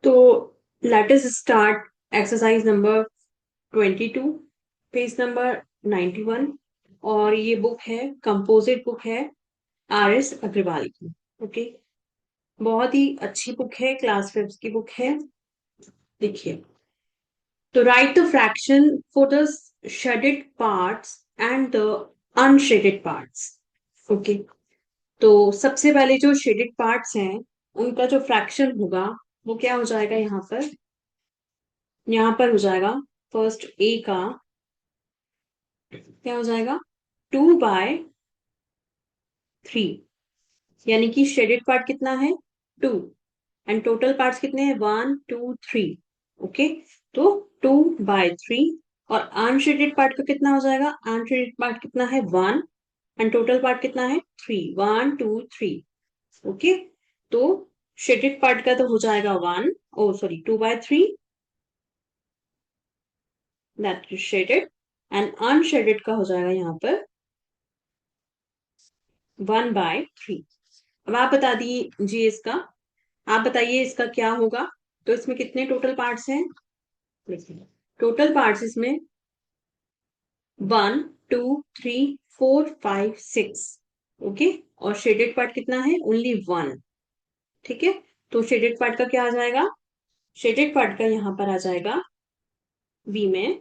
तो let us start exercise number 22, page number 91। और ये बुक है, कंपोजिट बुक है, RS अग्रवाल की। ओके, बहुत ही अच्छी बुक है, क्लास 5 की बुक है। देखिए, तो right the fraction for the shaded parts and the unshielded parts. Okay, तो सबसे पहले जो शेडेड पार्ट्स हैं उनका जो फ्रैक्शन होगा वो क्या हो जाएगा यहाँ पर हो जाएगा फर्स्ट ए का क्या हो जाएगा 2/3, यानी कि शेडेड पार्ट कितना है 2 एंड टोटल पार्ट्स कितने हैं 1 2 3। ओके, तो 2/3। और अनशेडेड पार्ट का कितना हो जाएगा, अनशेडेड पार्ट कितना है 1 एंड टोटल पार्ट कितना है 3, 1 2 3। ओके, तो शेडेड पार्ट का तो हो जाएगा 2/3, that is shaded. And unshielded का हो जाएगा यहाँ पर 1/3। अब आप बता दीजिए इसका, आप बताइए इसका क्या होगा। तो इसमें कितने टोटल पार्ट्स हैं, टोटल पार्ट्स इसमें 1 2 3 4 5 6। ओके, और शेडेड पार्ट कितना है ओनली 1। ठीक है, तो शेडेड पार्ट का क्या आ जाएगा, शेडेड पार्ट का यहाँ पर आ जाएगा बी में,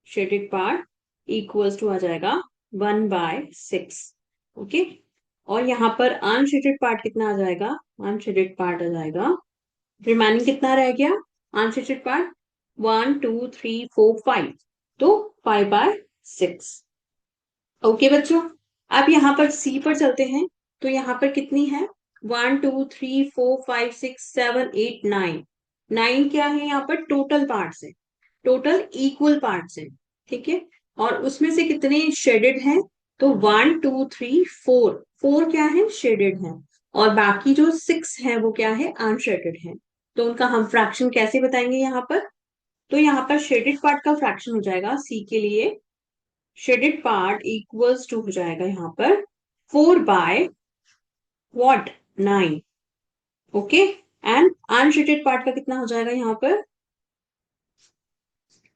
शेडेड पार्ट इक्वल्स टू आ जाएगा 1/6। ओके, और यहाँ पर अनशेडेड पार्ट कितना आ जाएगा, अनशेडेड पार्ट आ जाएगा, रिमेनिंग कितना रह गया अनशेडेड पार्ट 1 2 3 4 5, तो 5/6। ओके बच्चों, अब यहाँ पर सी पर चलते हैं। तो यहाँ पर कितनी है 1 2 3 4 5 6 7 8 9, 9 क्या है यहाँ पर टोटल पार्ट्स है, टोटल इक्वल पार्ट्स है। ठीक है, और उसमें से कितने शेडेड हैं, तो 1 2 3 4, 4 क्या है शेडेड है, और बाकी जो 6 है वो क्या है अनशेडेड है। तो उनका हम फ्रैक्शन कैसे बताएंगे यहाँ पर। तो यहाँ पर शेडेड पार्ट का फ्रैक्शन हो जाएगा सी के लिए, शेडेड पार्ट इक्वल्स टू हो जाएगा यहाँ पर 4/9। ओके, एंड अनशेडेड पार्ट का कितना हो जाएगा यहाँ पर,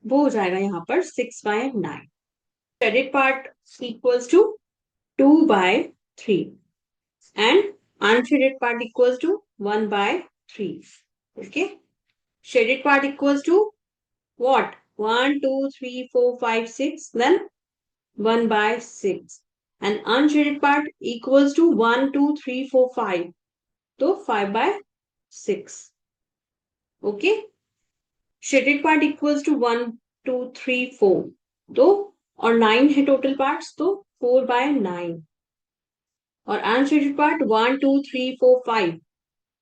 वो हो जाएगा यहाँ पर 6/9। Shaded part equals to 2/3 and unshaded part equals to 1/3। Okay, shaded part equals to what 1 2 3 4 5 6, then 1/6, and unshaded part equals to 1 2 3 4 5, तो 5/6। Okay, shaded part equals to 1 2 3 4, तो और 9 है टोटल पार्ट्स, तो 4/9। और अनशेडेड पार्ट 1 2 3 4 5,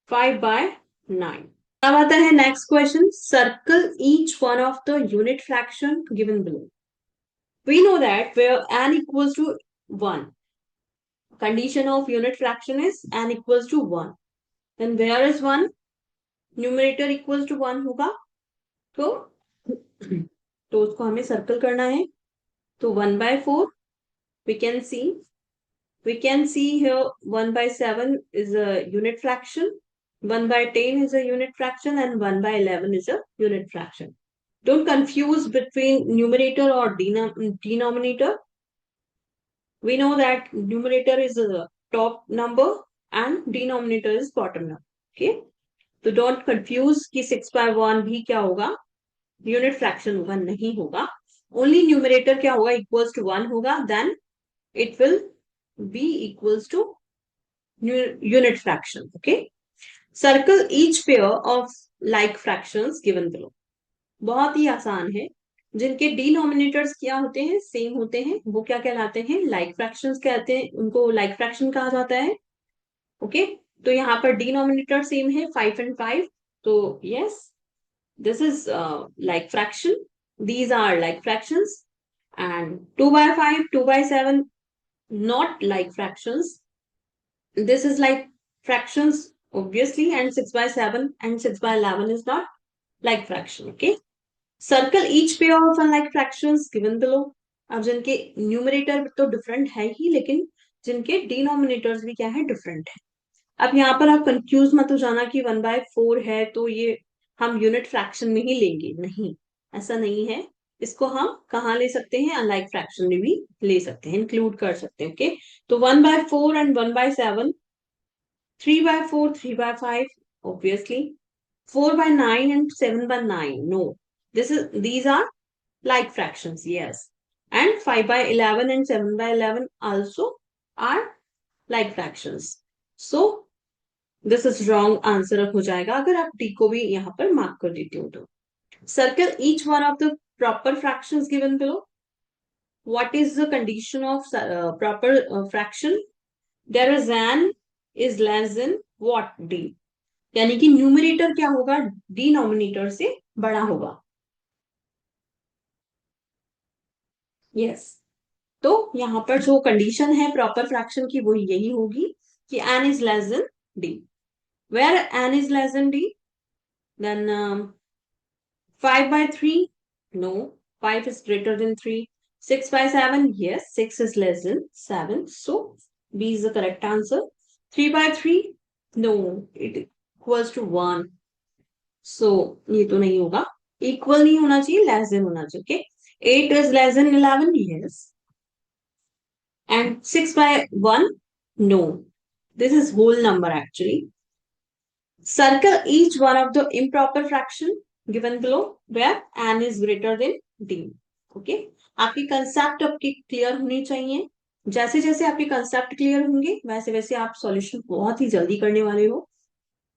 5/9। अब आता है next question, circle each one of the unit fraction given below. We know that where n equals to 1, condition of unit fraction is n equals to 1, then where is 1, numerator equals to 1 होगा, तो तो उसको हमें circle करना है। तो 1/4 we can see, here 1/7 is a unit fraction, 1/10 is a unit fraction, and 1/11 is a unit fraction. Don't confuse between numerator or denominator. We know that numerator is a top number and denominator is bottom number. Okay, तो don't confuse कि 6/1 भी क्या होगा unit fraction होगा, नहीं होगा। Only numerator क्या होगा इक्वल्स टू 1 होगा, then it will be equals to unit fraction. Okay, circle each pair of like fractions given below. बहुत ही आसान है, जिनके डिनोमिनेटर्स क्या होते हैं सेम होते हैं वो क्या कहलाते हैं लाइक फ्रैक्शंस कहते हैं, उनको लाइक फ्रैक्शन कहा जाता है। ओके, तो यहाँ पर डिनोमिनेटर सेम है 5 and 5, तो yes this is like fraction, these are like fractions. And 2/5 2/7 not like fractions, this is like fractions obviously, and 6/7 and 6/11 is not like fraction. Okay, circle each pair of unlike fractions given below. अब जिनके numerator तो different है ही, लेकिन जिनके denominators भी क्या है different है। अब यहाँ पर आप कंफ्यूज मत हो जाना कि 1/4 है तो ये हम यूनिट फ्रैक्शन में ही लेंगे, नहीं, ऐसा नहीं है। इसको हम कहाँ ले सकते हैं, अनलाइक फ्रैक्शन में भी ले सकते हैं, इंक्लूड कर सकते हैं। ओके, तो 1/4 and 1/7, 3/4, 3/5, obviously, 4/9 and 7/9. No, these are like fractions, yes. And 5/11 and 7/11 also are like fractions. So this is wrong answer हो जाएगा अगर आप डी को भी यहाँ पर मार्क कर देते हो तो। Circle each one of the proper fractions given below. What is the condition of proper fraction? There is N is less than what, D, यानी कि न्यूमरेटर क्या होगा, डिनोमिनेटर से बड़ा होगा। यस, तो यहाँ पर जो कंडीशन है प्रॉपर फ्रैक्शन की वो यही होगी कि N is less than D. Where N is less than D, then 5/3, no, 5 is greater than 3. 6/7, yes, 6 is less than 7, so B is the correct answer. 3/3, no, it equals to 1, so ये तो नहीं होगा, equal नहीं होना चाहिए, less than होना चाहिए। Okay, 8 is less than 11, yes, and 6/1, no, this is whole number actually. Circle each one of the improper fraction given below where n is greater than d. Okay, आपकी concept आपकी clear होनी चाहिए। जैसे जैसे आपके concept clear होंगे वैसे वैसे आप सॉल्यूशन बहुत ही जल्दी करने वाले हो।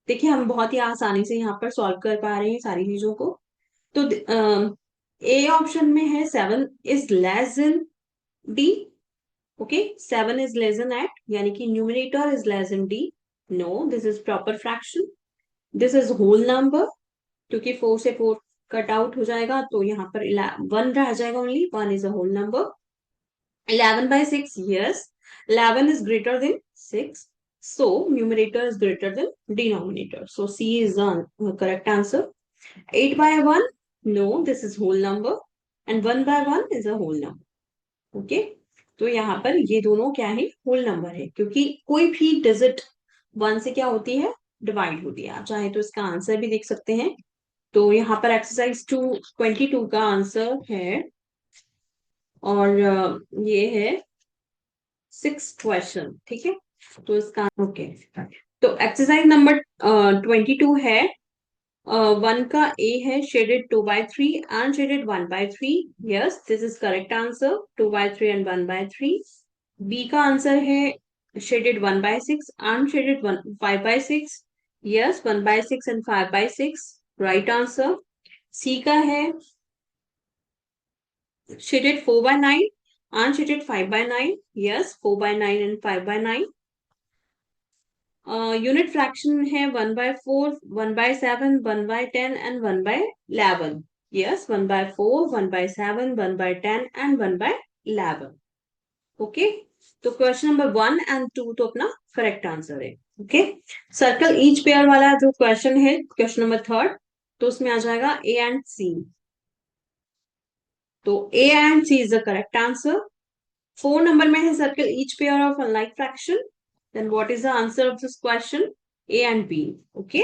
देखिए हम बहुत ही आसानी से यहाँ पर सॉल्व कर पा रहे हैं सारी चीजों को। तो ए ऑप्शन में है 7 is less than D. Okay, 7 is less than eight, यानी कि numerator is less than D. No, this is proper fraction. This is whole number, क्योंकि 4 से 4 कट आउट हो जाएगा तो यहाँ पर 1 रह जाएगा, only 1 is a whole number. 11/6, yes, 11 is greater than 6, so numerator is greater than denominator, so C is the correct answer. 8/1, no, this is whole number, and 1/1 is a whole number. Okay, तो यहाँ पर ये दोनों क्या है, whole number है, क्योंकि कोई भी डिजिट 1 से क्या होती है, डिवाइड होती है। आप चाहे तो इसका आंसर भी देख सकते हैं। तो यहाँ पर एक्सरसाइज 22 का आंसर है, और ये है 6 क्वेश्चन, ठीक है। तो इसका ओके, तो एक्सरसाइज नंबर 22 है। 1 का ए है shaded 2/3, unshaded 1/3, yes, this is correct answer, 2/3 and 1/3। B का आंसर है shaded 1/6, unshaded 5/6, yes, 1/6 and 5/6, right answer. C का है shaded 4/9, unshaded 5/9, yes, 4/9 and 5/9. Unit fraction है 1/4, 1/7, 1/10 and 1/11. Yes, 1/4, 1/7, 1/10 and 1/11. Okay, तो क्वेश्चन नंबर 1 एंड 2 तो अपना correct answer है। Okay, circle each pair वाला जो क्वेश्चन है, क्वेश्चन नंबर 3, तो उसमें आ जाएगा ए एंड सी। तो A and C is the correct answer. 4 number में है circle each pair of unlike fraction, then what is the answer of this question, A and B. Okay,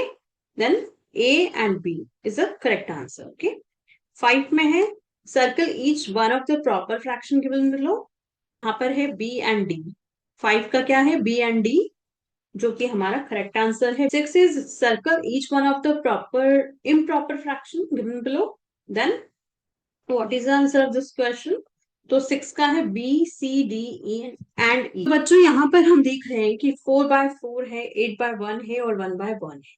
then A and B is the correct answer. Okay, 5 में है circle each one of the proper fraction given below, यहाँ पर है B and D. 5 का क्या है, B and D, जो कि हमारा करेक्ट आंसर है। 6 is circle each one of the proper improper fraction given below, then what is the answer of this question. तो 6 का है B C D E and E. बच्चों यहाँ पर हम देख रहे हैं कि 4/4 है, 8/1 है और 1/1 है।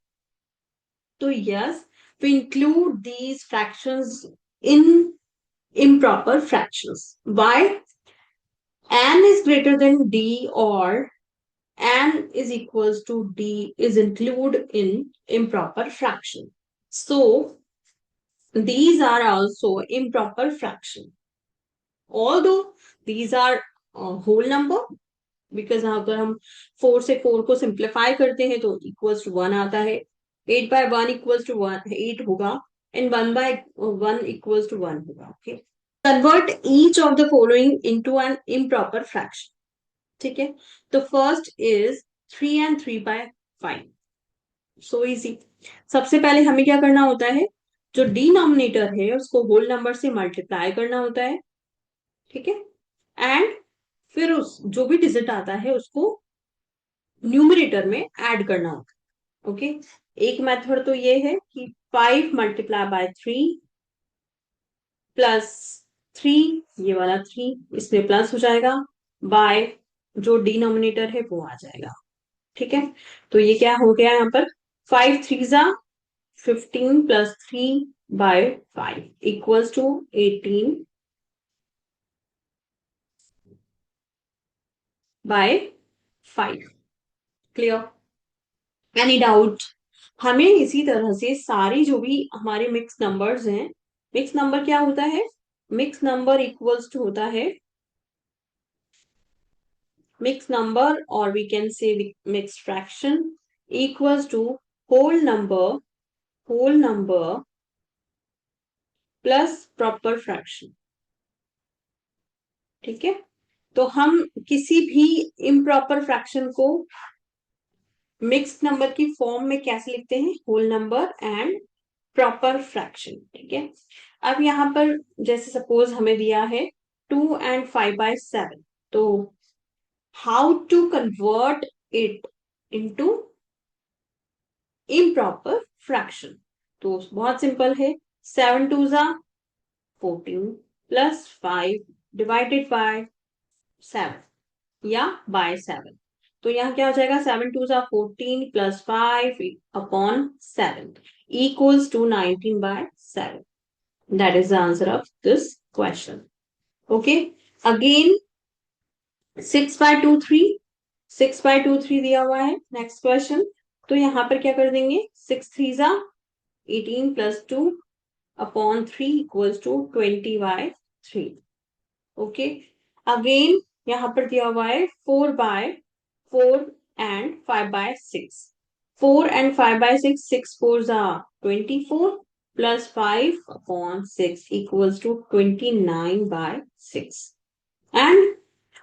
तो yes, we include these fractions in improper fractions. Why? N is greater than D, or N is equals to D is included in improper fraction. So these are also improper fraction. Although these are whole number, because अगर हम 4 से 4 को simplify करते हैं तो equals to 1 आता है। 8/1 equals to 8 होगा, एंड 1/1 इक्वल्स टू 1 होगा। Okay, convert each of the following into an improper fraction. ठीक है, तो first is 3 and 3/4, 5। So easy. सबसे पहले हमें क्या करना होता है, जो डिनोमिनेटर है उसको होल नंबर से मल्टीप्लाई करना होता है, ठीक है। एंड फिर उस जो भी डिजिट आता है उसको न्यूमरेटर में ऐड करना होता है। ओके। एक मेथड तो ये है कि 5 × 3 प्लस 3, ये वाला 3 इसमें प्लस हो जाएगा, बाय जो डिनोमिनेटर है वो आ जाएगा, ठीक है। तो ये क्या हो गया यहाँ पर, 5 3 × 15 plus 3/5 equals to 18/5। Clear? Any doubt? हमें इसी तरह से सारी जो भी हमारे मिक्स नंबर्स हैं, मिक्स नंबर क्या होता है, मिक्स नंबर इक्वल्स टू होता है, मिक्स नंबर और we can say mix fraction equals to whole number, whole number plus proper fraction, ठीक है। तो हम किसी भी इम्प्रॉपर फ्रैक्शन को मिक्स्ड नंबर की फॉर्म में कैसे लिखते हैं, whole number and proper fraction, ठीक है। अब यहाँ पर जैसे सपोज हमें दिया है 2 and 5/7, तो how to convert it into improper fraction, तो बहुत सिंपल है, 7 2 14 प्लस 5 डिवाइडेड बाय 7 या बाय 7। तो यहाँ क्या हो जाएगा, 7 2 14 plus 5/7 equals to 19/7. That is the answer of this question. Okay. Again 6/23, 6/23 दिया हुआ है, नेक्स्ट क्वेश्चन। तो यहाँ पर क्या कर देंगे, 6 3 18 plus 2/3 equals to 20/3। Okay. Again यहाँ पर दिया हुआ है 4/4 and 5/6, 4 and 5/6, 6 4s are 24 plus 5/6 equals to 29/6। And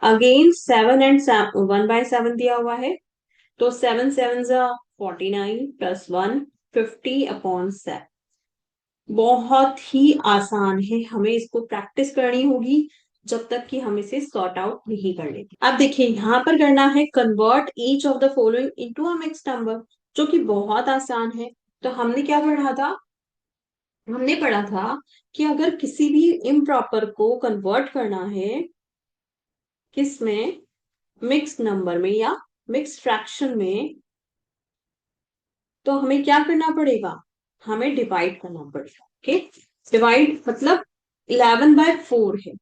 again 7 and 1/7 दिया हुआ है, तो 7 7s are 49 plus 1 50/7। बहुत ही आसान है, हमें इसको प्रैक्टिस करनी होगी जब तक कि हम इसे सॉर्ट आउट नहीं कर लेते। अब देखिए यहाँ पर करना है convert each of the following into a mixed number, जो कि बहुत आसान है। तो हमने क्या पढ़ा था, हमने पढ़ा था कि अगर किसी भी इम्प्रॉपर को कन्वर्ट करना है किस में, मिक्स्ड नंबर में या मिक्स्ड फ्रैक्शन में, तो हमें क्या करना पड़ेगा, हमें डिवाइड करना पड़ेगा। ओके। डिवाइड मतलब 11/4 है।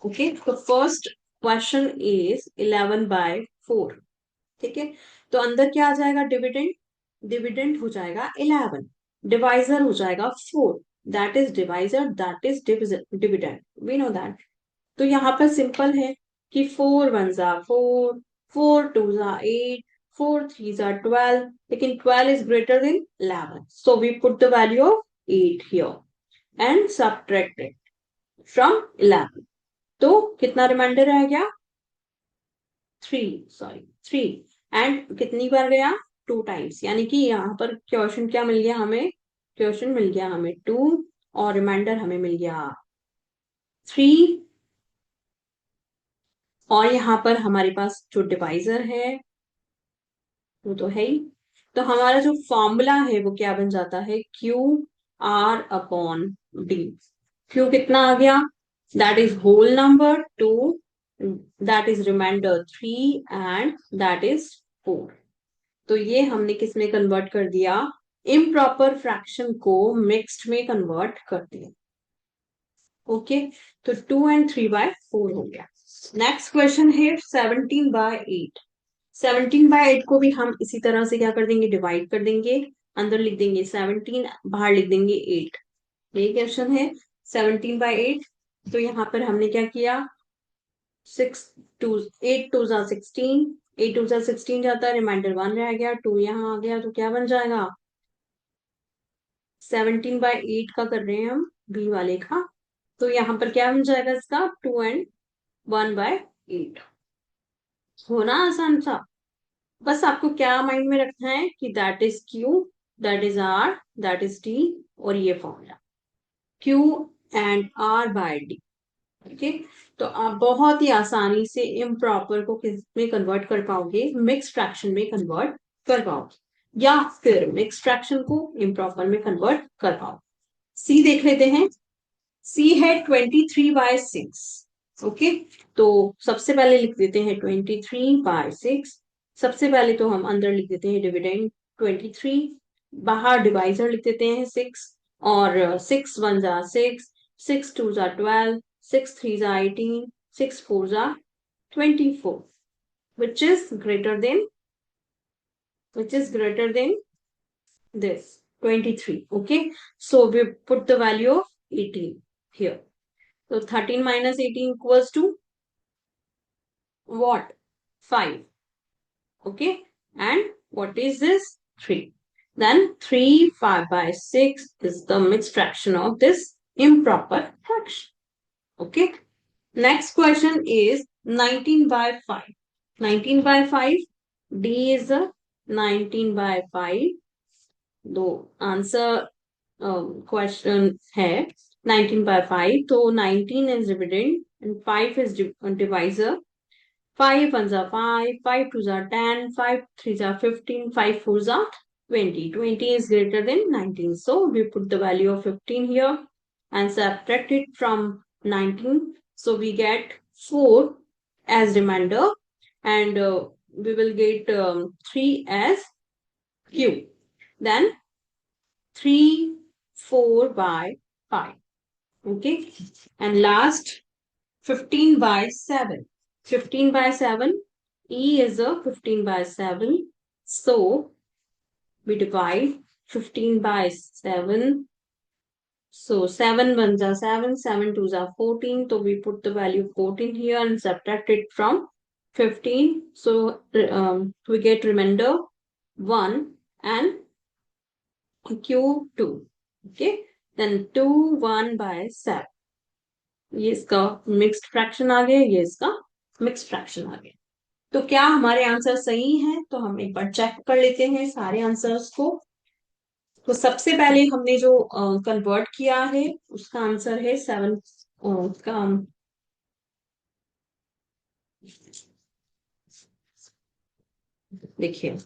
ओके। तो फर्स्ट क्वेश्चन इज 11/4, ठीक है। तो अंदर क्या आ जाएगा, डिविडेंड, डिविडेंड हो जाएगा 11, डिवाइजर हो जाएगा 4, that is divisor, that is dividend, we know that. तो यहाँ पर सिंपल है कि 4 1s are 4, 4 2s are 8, 4 3s are 12, लेकिन 12 is greater than 11, so we put the value of 8 here and subtract it from 11। तो कितना रिमाइंडर रह गया, 3 एंड कितनी बार गया, 2 टाइम्स, यानी कि यहाँ पर क्वेश्चन क्या मिल गया हमें, क्वेश्चन मिल गया हमें 2 और रिमाइंडर हमें मिल गया 3। और यहाँ पर हमारे पास जो डिवाइजर है वो तो है ही। तो हमारा जो फॉर्मूला है वो क्या बन जाता है, QR/D। क्यू कितना आ गया, that is whole number 2, that is remainder 3 and that is 4। तो ये हमने किस में कन्वर्ट कर दिया, इम्प्रॉपर फ्रैक्शन को मिक्स्ड में कन्वर्ट कर दिया। ओके। तो 2 and 3/4 हो गया। नेक्स्ट क्वेश्चन है 17/8। 17/8 को भी हम इसी तरह से क्या कर देंगे, डिवाइड कर देंगे, अंदर लिख देंगे 17, बाहर लिख देंगे 8। ये क्वेश्चन है 17/8। तो यहाँ पर हमने क्या किया, 8 2s are 16, 8 2s are 16 जाता है, रिमाइंडर 1 रह गया, 2 यहाँ आ गया, तो क्या बन जाएगा, 17/8 का कर रहे हैं हम, बी वाले का। तो यहाँ पर क्या बन जाएगा इसका, 2 and 1/8। होना आसान था। बस आपको क्या माइंड में रखना है कि that is Q, that is R, that is T, और ये formula Q and R by D. Okay, तो आप बहुत ही आसानी से इम्प्रॉपर को किस में कन्वर्ट कर पाओगे, मिक्स फ्रैक्शन में कन्वर्ट कर पाओगे, या फिर मिक्स फ्रैक्शन को इम्प्रॉपर में कन्वर्ट कर पाओगे। सी देख लेते हैं। सी है 23/6। ओके, तो सबसे पहले लिख देते हैं 23/6। सबसे पहले तो हम अंदर लिख देते हैं डिविडेंड 23, बाहर डिवाइजर लिख देते हैं 6, और 6 1 जा 6, 6 2 जा 12, 6 3 जा 18, 6 4 जा 24, which is greater than, which is greater than this 23. Okay, so we put the value of 18 here. So 13 minus 18 equals to what? 5. Okay, and what is this? 3. Then 3 5/6 is the mixed fraction of this improper fraction. Okay, next question is 19/5. 19/5, D is a 19/5. दो answer question है 19/5, तो 19 is dividend and 5 is divisor. 5 1 are 5, 5 2 are 10, 5 3 are 15, 5 4 are 20. 20 is greater than 19. So we put the value of 15 here and subtract it from 19. So we get 4 as remainder, and we will get 3 as Q. Then 3 4/5. Okay. And last 15/7. 15/7. E is a 15/7. So we divide 15/7. So 7 1s are 7, 7 2s are 14. So we put the value 14 here and subtract it from 15. So we get remainder 1 and Q2. Okay. Then 2 1/7. ये इसका mixed fraction आ गया, ये इसका mixed fraction आ गया। तो क्या हमारे answer सही हैं? तो हम एक बार चेक कर लेते हैं सारे आंसर्स को। तो सबसे पहले हमने जो कन्वर्ट किया है उसका आंसर है 7। उसका देखिए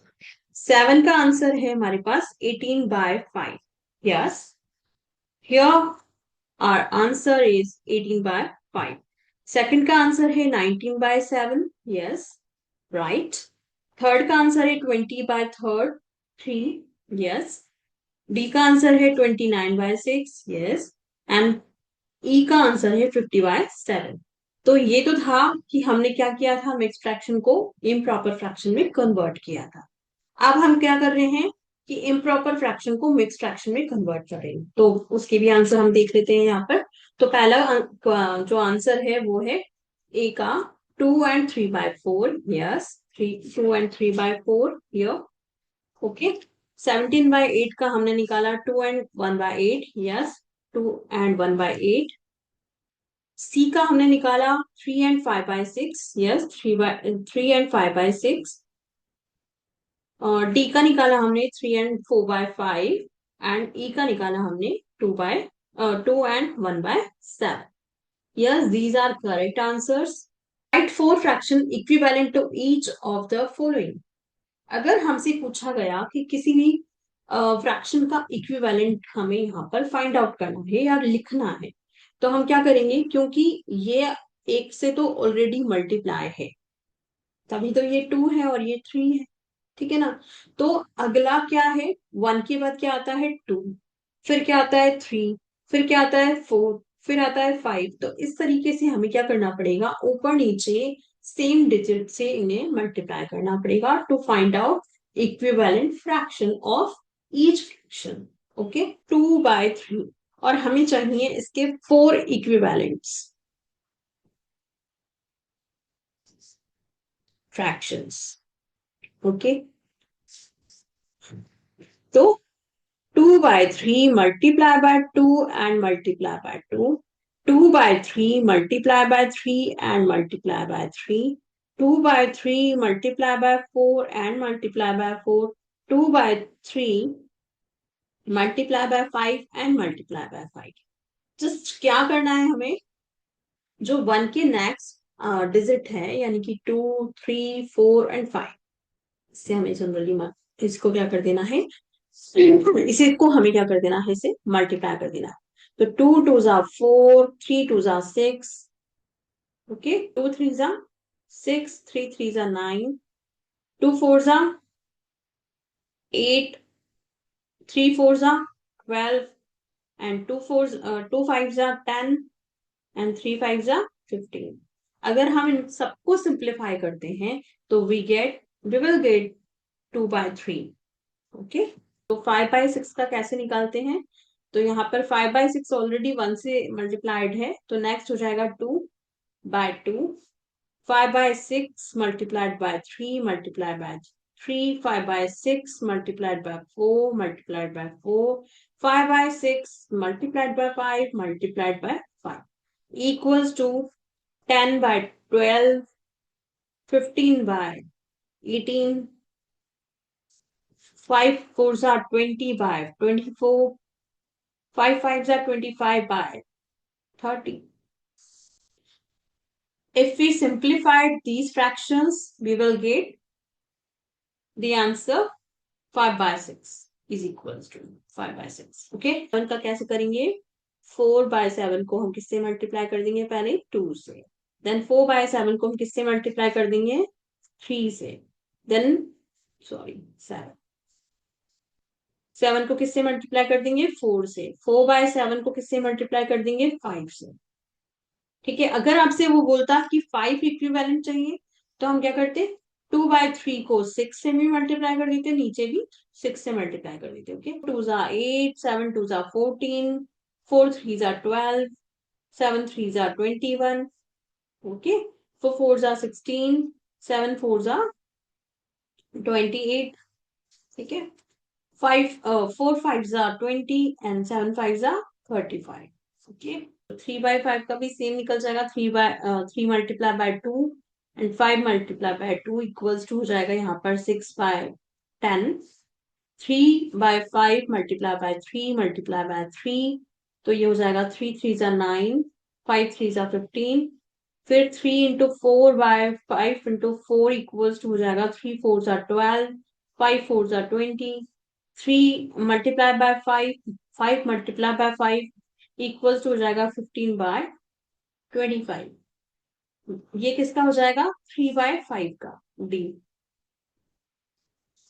7 का आंसर है हमारे पास 18/5। Yes, here our answer is 18/5. Second का आंसर है 19/7। Yes, right. थर्ड का आंसर है 20/3। यस। डी का आंसर है 29/6। यस। एंड ई का आंसर है 50/7। तो ये तो था कि हमने क्या किया था, मिक्स फ्रैक्शन को इम्प्रॉपर फ्रैक्शन में कन्वर्ट किया था। अब हम क्या कर रहे हैं कि इम्प्रॉपर फ्रैक्शन को मिक्स फ्रैक्शन में कन्वर्ट करें, तो उसके भी आंसर हम देख लेते हैं यहाँ पर। तो पहला जो आंसर है वो है ए का 2 and 3/4। Yes, 2 and 3/4 here. Okay, 17/8 का हमने निकाला 2 and 1/8। Yes, 2 and 1/8। सी का हमने निकाला 3 and 5/6। Yes, 3 and 5/6। और डी का निकाला हमने 3 and 4/5। एंड ई का निकाला हमने 2 and 1/7। Yes, these are correct answers. Write 4 fraction equivalent to each of the following. अगर हमसे पूछा गया कि किसी भी फ्रैक्शन का इक्विवेलेंट हमें यहाँ पर फाइंड आउट करना है या लिखना है, तो हम क्या करेंगे, क्योंकि ये एक से तो ऑलरेडी मल्टीप्लाई है, तभी तो ये 2 है और ये 3 है। ठीक है ना। तो अगला क्या है, 1 के बाद क्या आता है 2, फिर क्या आता है 3, फिर क्या आता है 4, फिर आता है 5। तो इस तरीके से हमें क्या करना पड़ेगा, ऊपर नीचे सेम डिजिट से इन्हें मल्टीप्लाई करना पड़ेगा to find out equivalent fraction of each fraction. Okay, 2/3, और हमें चाहिए इसके 4 इक्विवेलेंट्स फ्रैक्शंस। ओके, तो 2/3 multiply by 2 and multiply by 2. 2/3 multiply by 3 and multiply by 3. 2 by 3 multiply by 4 and multiply by 4. 2 by 3 multiply by 5 and multiply by 5. Just क्या करना है हमें, जो 1 के नेक्स्ट डिजिट है यानी कि 2, 3, 4 एंड 5, इससे हमें जनरली इसको क्या कर देना है, इसे को हमें क्या कर देना है, इसे मल्टीप्लाई कर देना है. तो 2 2 जा 4, 3 2 जा 6, ओके, 2 3 जा 6, 3 3 जा 9, 2 4 जा 8, 3 4 जा 12, एंड 2 5 जा 10, एंड 3 5 जा 15. अगर हम इन सबको सिंप्लीफाई करते हैं तो we will get 2 by 3. Okay, तो 5 by 6 का कैसे निकालते हैं, तो यहाँ पर 5 by 6 ऑलरेडी 1 से मल्टीप्लाइड है, तो नेक्स्ट हो जाएगा 2 by 2. 5 by 6 multiplied by 3 multiplied by 3. 5 by 6 multiplied by 4 multiplied by 4. 5 by 6 multiplied by 5 multiplied by 5 equals to 10 by 12, 15 by 18, 5 4s are 20 by 24, 5 5s are 25 by 30. If we simplified these fractions, we will get the answer 5 by 6 is equals to 5 by 6. Okay, 7 का कैसे करेंगे, 4 by 7 को हम किससे multiply कर देंगे, पहले 2 से, देन 4 by 7 को हम किससे मल्टीप्लाई कर देंगे, 3 से, देन 7 7 को किससे मल्टीप्लाई कर देंगे, 4 से, 4 by 7 को किससे मल्टीप्लाई कर देंगे, 5 से. ठीक है, अगर आपसे वो बोलता कि 5 इक्विवेलेंट चाहिए तो हम क्या करते, 2 by 3 को 6 से भी मल्टीप्लाई कर देते, नीचे भी 6 से मल्टीप्लाई कर देते. ओके, 2 जा 8, 7 2 जा 14, 4 3 जा 12, 7 3 जा 21. ओके, 4 जा 16, 7 4 जा 28. ठीक है, 4 5 are 20 and 7 5 are 35. Okay, 3 by 5 का भी सेम निकल जाएगा, 3 multiply by 2 and 5 multiply by 2 equals to हो जाएगा यहाँ पर 6 by 10. 3 by 5 multiply bye 3 multiply bye 3, तो ये हो जाएगा 3 3 जा 9, 5 3 जा 15. फिर 3 into 4 by 5 into 4 equals to हो जाएगा 3 4 जा 12, 5 4 जा 20. 3 multiplied by 5, 5 multiplied by 5 equals to हो जाएगा 15 by 25. ये किसका हो जाएगा, 3 by 5 का, डी.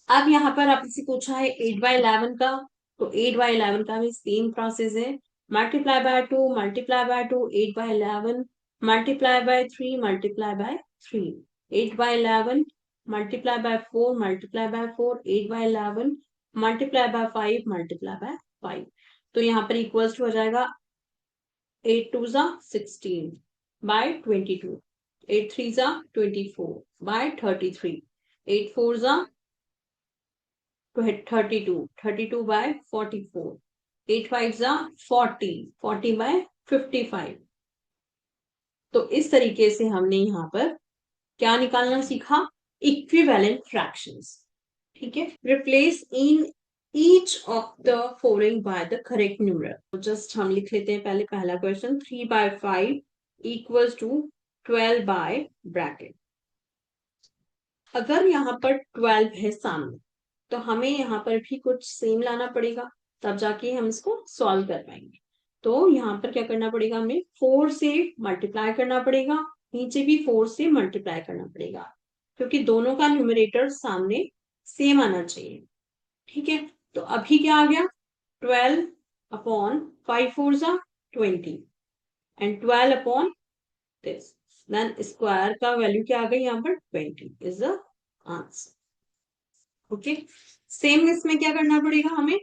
अब यहाँ पर आपसे पूछा है 8 by 11 का, तो 8 by 11 का भी सेम प्रोसेस है, multiply by 2 multiply by 2, 8 by 11 multiply by 3 multiply bye 3, 8 by 11 multiply by 4 multiply by 4, 8 by 11 multiply by 5 multiply by 5. तो यहाँ पर इक्वल्स हो जाएगा 8 2 जा 16 by 22, 8 3 जा 24 by 33, 8 4 जा 32, 32 by 44, 8 5 जा 40, 40 by 55. तो इस तरीके से हमने यहाँ पर क्या निकालना सीखा, इक्विवेलेंट फ्रैक्शंस. ठीक है, replace in each of the following by the correct numeral. तो जस्ट हम लिख लेते हैं पहले पहला question, 3 by 5 equals to 12 by bracket. अगर यहाँ पर 12 है सामने तो हमें यहाँ पर भी कुछ सेम लाना पड़ेगा, तब जाके हम इसको सॉल्व कर पाएंगे. तो यहाँ पर क्या करना पड़ेगा, हमें 4 से मल्टीप्लाई करना पड़ेगा, नीचे भी 4 से मल्टीप्लाई करना पड़ेगा, क्योंकि दोनों का न्यूमरेटर सामने सेम आना चाहिए. ठीक है, तो अभी क्या आ गया, 12 अपॉन 5 4 जा 20 and 12 upon this, then square का वैल्यू क्या आ गई यहाँ पर 20 is the answer. Okay, same इसमें क्या करना पड़ेगा हमें,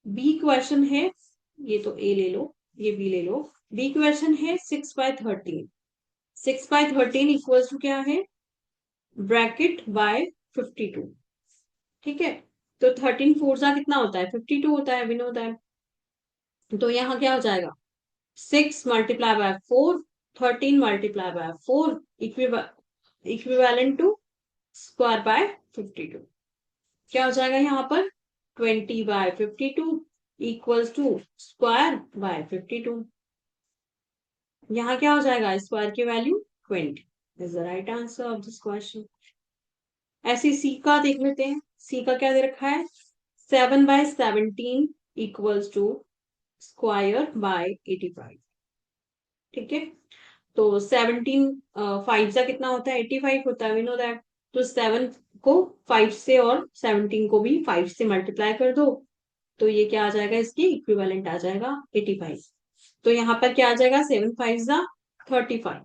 बी क्वेश्चन है, ये तो ए ले लो, ये बी ले लो. बी क्वेश्चन है 6 by 13, 6 by 13 इक्वल्स टू क्या है, ब्रैकेट बाय 52. ठीक है, तो 13 4 जा कितना होता है, 52 होता है, विन होता है. तो यहाँ क्या हो जाएगा, 6 multiply by 4, 13 multiply by 4 equivalent to square by 52। क्या हो जाएगा यहाँ पर 20/52 इक्वल्स टू स्क्वायर बाय 52। यहाँ क्या हो जाएगा स्क्वायर की value 20 is the right answer of this question. ऐसे सी का देख लेते हैं। सी का क्या दे रखा है 7/17 इक्वल्स टू स्क्वायर बाय 85। ठीक है, तो 17 5 का कितना होता है 85 होता है, वी नो दैट। तो 7 को 5 से और 17 को भी 5 से मल्टीप्लाई कर दो, तो ये क्या आ जाएगा इसकी इक्विवेलेंट आ जाएगा 85। तो यहाँ पर क्या आ जाएगा 7 5 जा 35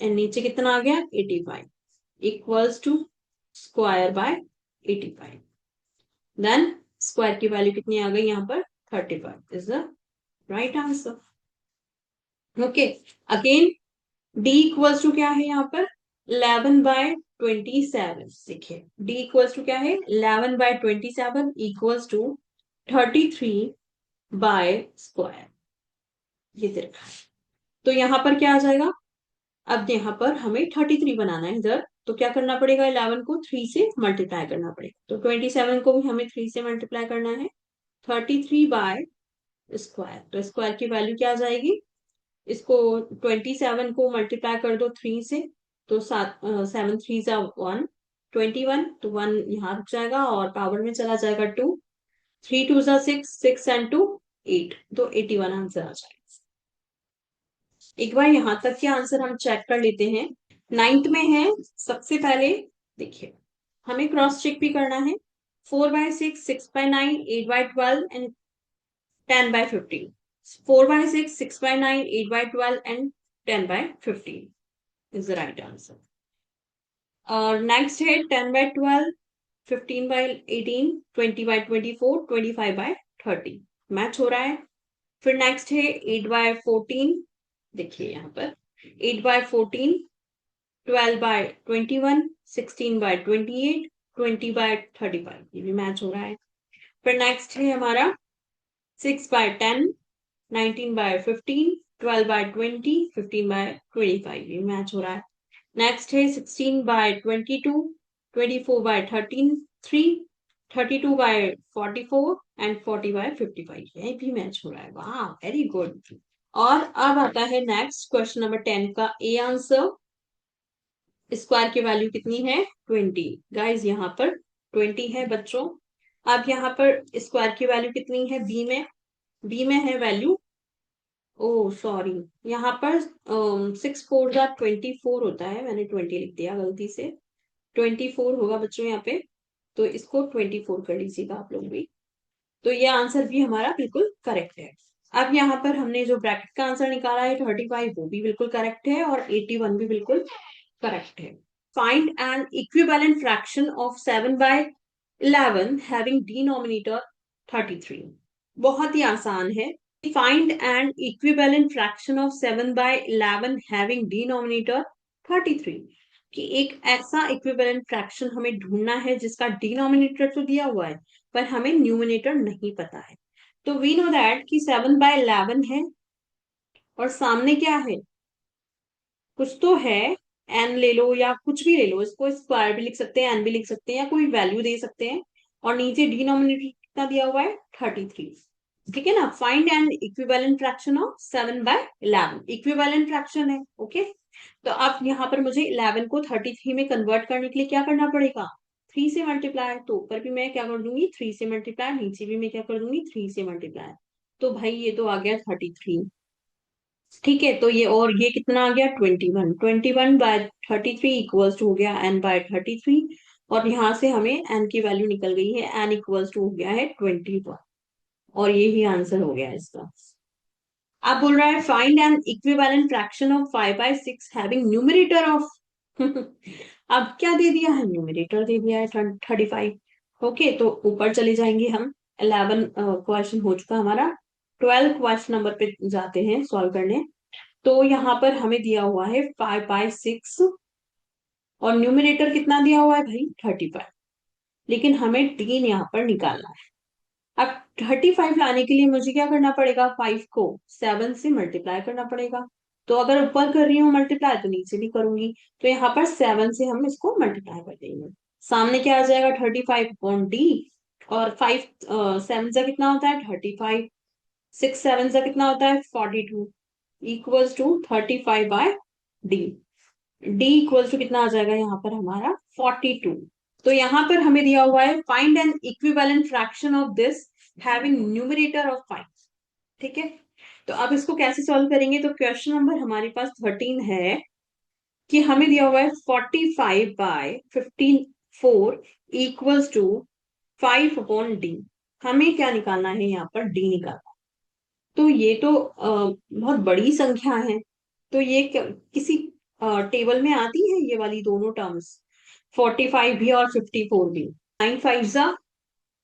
एंड नीचे कितना आ गया 85 equals to square by 85। Then square की वैल्यू कितनी आ गई यहाँ पर 35 is the right answer. Okay, again D equals to क्या है यहाँ पर 11/27। देखिए डी इक्वल्स टू क्या है 11/27 इक्वल्स टू 33 बाय स्क्वायर, ये दे रखा है। तो यहाँ पर क्या आ जाएगा, अब यहाँ पर हमें 33 बनाना है इधर, तो क्या करना पड़ेगा 11 को 3 से मल्टीप्लाई करना पड़ेगा। तो 27 को भी हमें 3 से मल्टीप्लाई करना है 33 बाय स्क्वायर। तो स्क्वायर की वैल्यू क्या आ जाएगी, इसको 27 को मल्टीप्लाई कर दो 3 से, तो 7 3 जा 1 21, तो 1 यहाँ रुक जाएगा और पावर में चला जाएगा 2, 3 2 जा 6 6 एंड 2 8, तो 81 आंसर आ जाएगा। एक बार यहां तक के आंसर हम चेक कर लेते हैं। नाइन्थ में है सबसे पहले, देखिए हमें क्रॉस चेक भी करना है 4/6 6/9 8/12 and 10/15। 4/6 6/9 8/12 and 10/15 is the right answer। और नेक्स्ट है 10/12 15/18 20/24 25/30 मैच हो रहा है। फिर नेक्स्ट है 8/14, देखिए यहाँ पर 8/14 12/21 16/28 20/35, ये भी मैच हो रहा है। फिर नेक्स्ट है हमारा 6/10 19/15 12/20 15/25, ये मैच हो रहा है। नेक्स्ट है 16/22 24/13 3 32/44 एंड 40/55, ये भी मैच हो रहा है। वाह वेरी गुड। और अब आता है नेक्स्ट क्वेश्चन नंबर 10 का ए आंसर। स्क्वायर की वैल्यू कितनी है 20, गाइज यहाँ पर 20 है बच्चों। अब यहाँ पर स्क्वायर की वैल्यू कितनी है बी में, बी में है वैल्यू, ओ सॉरी यहाँ पर 6 4 जा 24 होता है, मैंने 20 लिख दिया गलती से, 24 होगा बच्चों यहाँ पे, तो इसको 24 कर लीजिएगा आप लोग भी। तो ये आंसर भी हमारा बिल्कुल करेक्ट है। अब यहाँ पर हमने जो ब्रैकेट का आंसर निकाला है 35, वो भी बिल्कुल करेक्ट है और 81 भी बिल्कुल करेक्ट है। Find N equivalent fraction of 7/11 having denominator 33। बहुत ही आसान है। Find N equivalent fraction of 7/11 having denominator 33, कि एक ऐसा इक्विवेलेंट फ्रैक्शन हमें ढूंढना है जिसका डिनोमिनेटर तो दिया हुआ है पर हमें न्यूमिनेटर नहीं पता है। तो वी नो दैट कि 7/11 है और सामने क्या है, कुछ तो है, एन ले लो या कुछ भी ले लो, इसको स्क्वायर भी लिख सकते हैं एन भी लिख सकते हैं या कोई वैल्यू दे सकते हैं, और नीचे डिनोमिनेटर कितना दिया हुआ है 33। ठीक है ना, find N equivalent fraction of 7/11, equivalent fraction है। ओके, तो अब यहाँ पर मुझे 11 को 33 में कन्वर्ट करने के लिए क्या करना पड़ेगा 3 से मल्टीप्लाई, तो ऊपर भी मैं क्या कर दूंगी 3 से मल्टीप्लाई, नीचे भी मैं क्या कर दूंगी 3 से मल्टीप्लाई, तो भाई ये तो आ गया 33। ठीक है, तो ये और ये कितना आ गया 21, 21/33 इक्वल्स टू हो गया n/33, और यहां से हमें n की वैल्यू निकल गई है, n इक्वल्स टू हो गया है 21, और ये ही आंसर हो गया इसका। अब बोल रहा है find N equivalent fraction of 5/6 having numerator of अब क्या दे दिया है न्यूमरेटर दे दिया है 35। ओके, तो ऊपर चले जाएंगे हम, 11 क्वेश्चन हो चुका हमारा, 12 क्वेश्चन नंबर पे जाते हैं सॉल्व करने। तो यहाँ पर हमें दिया हुआ है 5/6 और न्यूमिनेटर कितना दिया हुआ है भाई 35, लेकिन हमें टीन यहाँ पर निकालना है। अब 35 लाने के लिए मुझे क्या करना पड़ेगा 5 को 7 से मल्टीप्लाई करना पड़ेगा, तो अगर ऊपर कर रही हूँ मल्टीप्लाई तो नीचे भी करूंगी, तो यहाँ पर 7 से हम इसको मल्टीप्लाई कर देंगे। सामने क्या आ जाएगा 35/d, और 5 7 से कितना होता है 35, 6 7 से कितना होता है 42, equals to 35/d। d equals to कितना आ जाएगा यहाँ पर हमारा 42। तो यहाँ पर हमें दिया हुआ है find N equivalent fraction of this having numerator of 5। ठीक है, तो अब इसको कैसे सॉल्व करेंगे, तो क्वेश्चन नंबर हमारे पास 13 है कि हमें दिया हुआ है 45/54 इक्वल्स टू 5/d। हमें क्या निकालना है यहाँ पर d निकालना। तो ये तो बहुत बड़ी संख्या है, तो ये किसी टेबल में आती है ये वाली दोनों टर्म्स, 45 भी और 54 भी। 9 5 जा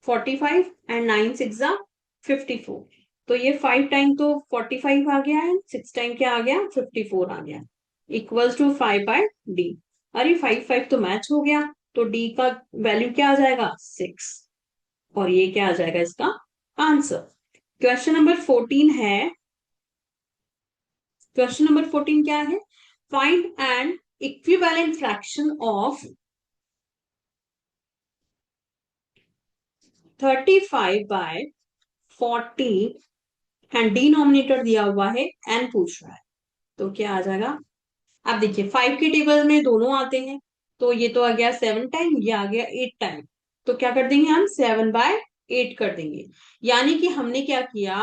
45 एंड 9 6 जा 54। तो ये 5 टाइम तो 45 आ गया है, 6 टाइम क्या आ गया 54 आ गया, इक्वल्स टू 5/d। अरे 5 5 तो मैच हो गया, तो d का वैल्यू क्या आ जाएगा 6, और ये क्या आ जाएगा इसका आंसर। क्वेश्चन नंबर 14 है, क्वेश्चन नंबर 14 क्या है, find N equivalent fraction of 35/40 and denominator दिया हुआ है n पूछ रहा है। तो क्या आ जाएगा, अब देखिए 5 के टेबल में दोनों आते हैं, तो ये तो आ गया 7 टाइम, ये आ गया 8 टाइम। तो क्या कर देंगे हम 7/8 कर देंगे। यानी कि हमने क्या किया,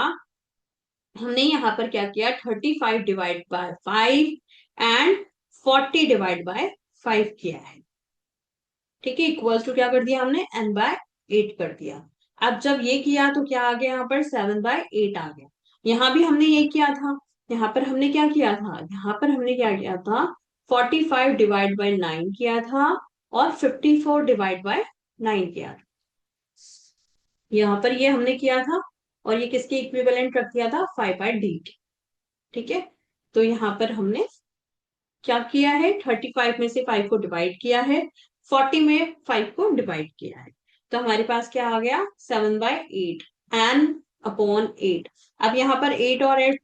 हमने यहाँ पर क्या किया 35/5 एंड 40/5 किया है। ठीक है, इक्वल्स टू क्या कर दिया हमने n/8 कर दिया। अब जब ये किया तो क्या आ गया यहाँ पर 7/8 आ गया। यहाँ भी हमने ये किया था, यहाँ पर हमने क्या किया था, यहाँ पर हमने क्या किया था 45/9 किया था, और 54/9 किया था। यहाँ पर ये हमने किया था, और ये किसके इक्विवेलेंट रख दिया था 5/d। ठीक है, तो यहाँ पर हमने क्या किया है 35 में से 5 को डिवाइड किया है, 40 में 5 को डिवाइड किया है, तो हमारे पास क्या आ गया 7/8 n/8। अब यहाँ पर 8 और 8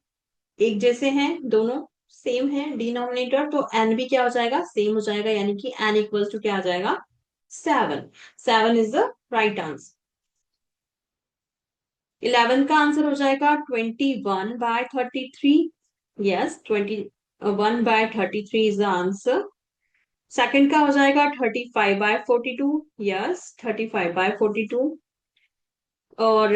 एक जैसे हैं, दोनों सेम है डिनोमिनेटर, तो n भी क्या हो जाएगा सेम हो जाएगा, यानी कि n इक्वल्स टू क्या आ जाएगा 7। 7 इज द राइट आंसर। 11 का आंसर हो जाएगा 21/33। Yes, 21/33 is the answer. Second का हो जाएगा 35/42। यस, 35/42। और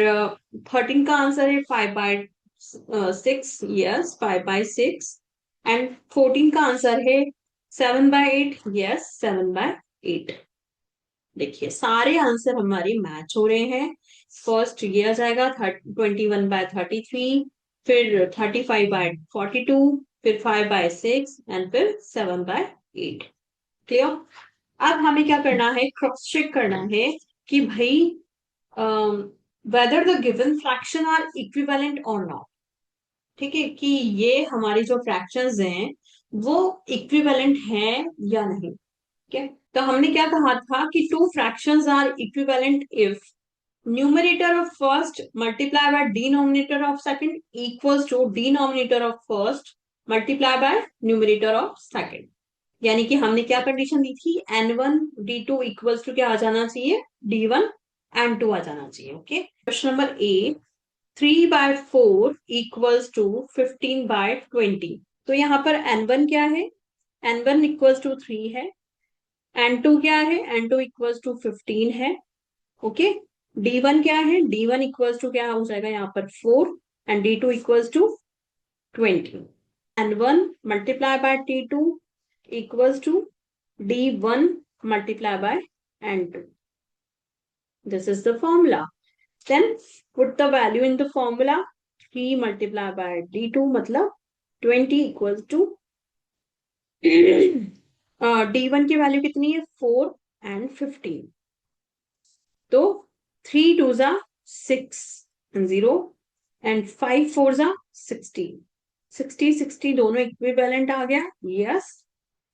13 का आंसर है 5/6। यस, 5/6। एंड 14 का आंसर है 7/8। यस, 7/8। देखिए सारे आंसर हमारे मैच हो रहे हैं। फर्स्ट ये आ जाएगा 21/33, फिर 35/42, फिर 5/6 एंड फिर 7/8। क्लियर। अब हमें क्या करना है, क्रॉस चेक करना है कि भाई whether the given fraction are equivalent और नॉट। ठीक है, कि ये हमारे जो फ्रैक्शंस हैं वो इक्विवेलेंट हैं या नहीं। ठीक है, तो हमने क्या कहा था कि two fractions are equivalent if numerator of first multiply by denominator of second equals to denominator of first multiply by numerator of second. यानी कि हमने क्या कंडीशन दी थी n1 d2 इक्वल्स टू क्या आ जाना चाहिए d1 n2 आ जाना चाहिए। Okay, question number A, 3/4 equals to 15/20। तो यहाँ पर n1 क्या है, n1 इक्वल्स टू 3 है, n2 क्या है, n2 इक्वल्स टू 15 है। ओके, d1 क्या है, d1 इक्वल्स टू क्या हो जाएगा यहाँ पर 4, and d2 equals to 20। n1 multiply by t2 equals to d1 multiplied by n2. This is the formula. Then put the value in the formula. 3 multiplied by d2 मतलब 20 equals to d1 की value कितनी है 4 and 15। तो 3 2 जा 6 and 0 and 5 4 जा 60। 60 दोनों equivalent आ गया। Yes,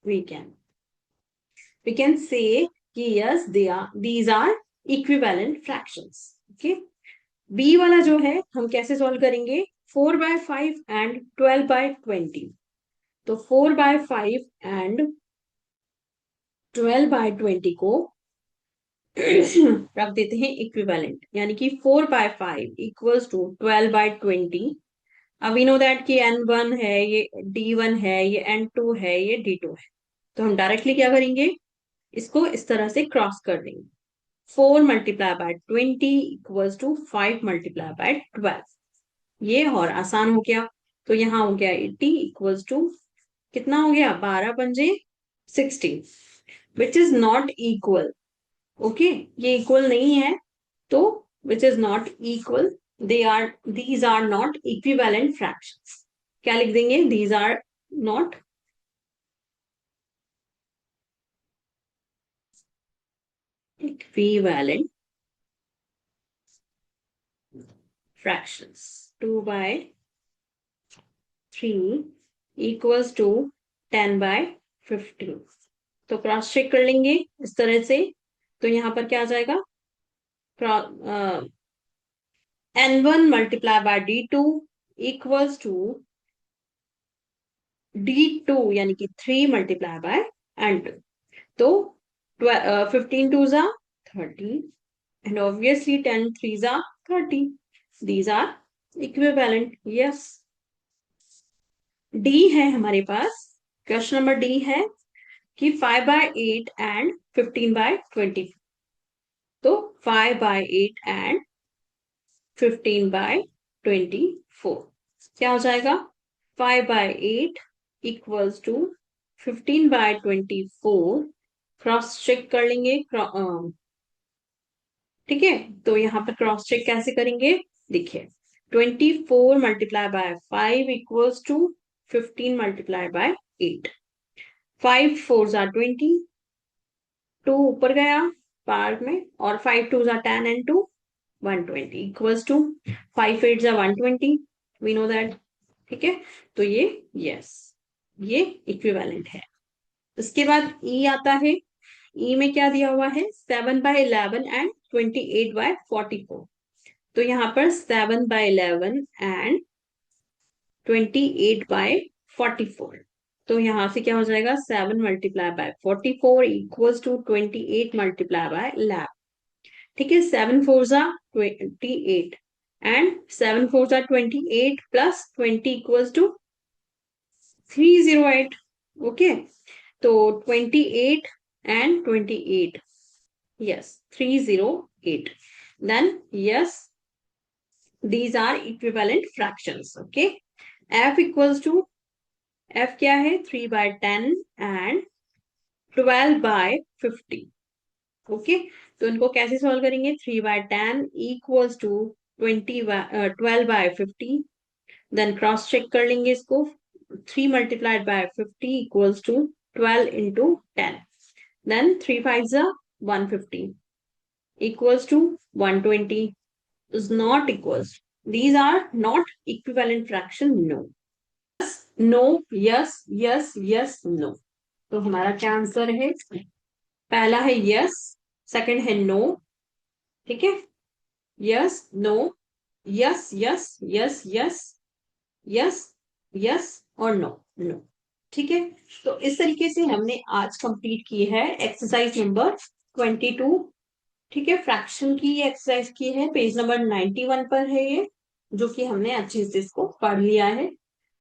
we can say yes, these are equivalent fractions. Okay, b वाला जो है हम कैसे सॉल्व करेंगे 4/5 and 12/20। तो 4/5 एंड 12/20 को रख देते हैं इक्विवेलेंट, यानी कि 4/5 इक्वल्स टू 12/20। अब वी नो दैट कि n1 है, ये d1 है, ये n2 है, ये d2 है। तो हम डायरेक्टली क्या करेंगे, इसको इस तरह से क्रॉस कर देंगे। 4 × 20 इक्वल्स टू 5 × 12। ये और आसान हो गया। तो यहाँ हो गया 80 इक्वल्स टू कितना हो गया, 12×16, which is not equal. Okay, ये इक्वल नहीं है, तो which is not equal, these are not equivalent fractions. क्या लिख देंगे, these are not equivalent fractions. 2/3 equals to 10/15। तो क्रॉस चेक कर लेंगे इस तरह से। तो यहाँ पर क्या आ जाएगा, n1 multiplied by d2 equals to d2, यानी कि 3 multiplied by n2। तो 15 2s are 30 and obviously 10 3s are 30. These are equivalent. Yes. D है हमारे पास, क्वेश्चन नंबर डी है कि 5/8 and 15/20। तो 5/8 and 15/24 क्या हो जाएगा, 5/8 इक्वल्स टू 15/24। क्रॉस चेक कर लेंगे, ठीक है। तो यहाँ पर क्रॉस चेक कैसे करेंगे, देखिए 24 multiply by 5 equals to 15 multiply by 8। 5 4s are 20, 2 ऊपर गया पार्ट में, और 5 2s are 10 and 2 120 equals to 5 8s are 120। We know that, ठीक है। तो ये यस, ये इक्विवेलेंट है। उसके बाद ई आता है। ई में क्या दिया हुआ है, 7/11 एंड 28/44। तो यहाँ पर 7/11 एंड 28/44। तो यहाँ से क्या हो जाएगा, 7 multiply by 44 equals to 28 multiply by 11। ठीक है, 7 4s are 28 and 7 4s are 28 plus 20 equals to 308। Okay, तो 28 and 28, yes 308, then yes these are equivalent fractions। okay, f equals to, f क्या है, 3/10 and 12/50। ओके, तो इनको कैसे सॉल्व करेंगे, 3/10 equals to 12/50। Then cross check कर लेंगे इसको, 3 multiplied by 50 equals to 12 into 10। Then 3 5s are 150 equals to 120 is not equals, these are not equivalent fraction। no, no, yes, yes, yes, no। तो हमारा क्या आंसर है, पहला है यस, सेकंड है नो। ठीक है, yes no, yes yes yes yes yes yes और नो नो। ठीक है, तो इस तरीके से हमने आज कंप्लीट की है एक्सरसाइज नंबर 22। ठीक है, फ्रैक्शन की एक्सरसाइज की है, पेज नंबर 91 पर है ये, जो कि हमने अच्छे से इसको पढ़ लिया है।